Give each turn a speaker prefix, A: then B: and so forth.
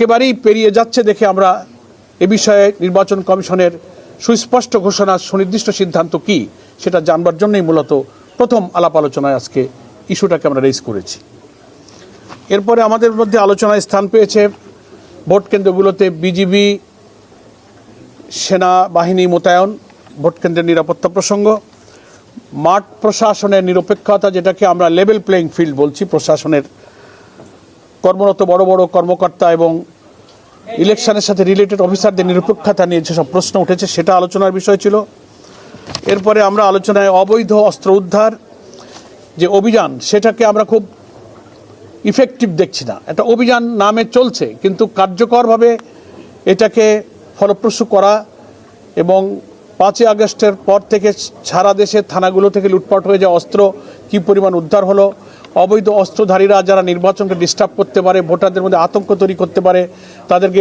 A: একেবারেই পেরিয়ে যাচ্ছে দেখে আমরা এ বিষয়ে নির্বাচন কমিশনের সুস্পষ্ট ঘোষণা, সুনির্দিষ্ট সিদ্ধান্ত কি সেটা জানবার জন্যই মূলত প্রথম আলাপ আলোচনায় আজকে ইস্যুটাকে আমরা রেজ করেছি। এরপরে আমাদের মধ্যে আলোচনায় স্থান পেয়েছে ভোট কেন্দ্রগুলোতে বিজিবি সেনাবাহিনী মোতায়েন, ভোট কেন্দ্রের নিরাপত্তা প্রসঙ্গ, মাঠ প্রশাসনের নিরপেক্ষতা, যেটাকে আমরা লেভেল প্লেইং ফিল্ড বলছি, প্রশাসনের কর্মরত বড় বড় কর্মকর্তা এবং ইলেকশনের সাথে রিলেটেড অফিসারদের নিরপেক্ষতা নিয়ে যেসব প্রশ্ন উঠেছে সেটা আলোচনার বিষয় ছিল। এরপরে আমরা আলোচনায় অবৈধ অস্ত্র উদ্ধার যে অভিযান, সেটাকে আমরা খুব ইফেক্টিভ দেখছি না। একটা অভিযান নামে চলছে, কিন্তু কার্যকরভাবে এটাকে ফলপ্রসূ করা এবং 5ই আগস্টের পর থেকে সারা দেশের থানাগুলো থেকে লুটপাট হয়ে যাওয়া অস্ত্র কী পরিমাণ উদ্ধার হলো, অবৈধ অস্ত্রধারীরা যারা নির্বাচনকে ডিস্টার্ব করতে পারে, ভোটারদের মধ্যে আতঙ্ক তৈরি করতে পারে, তাদেরকে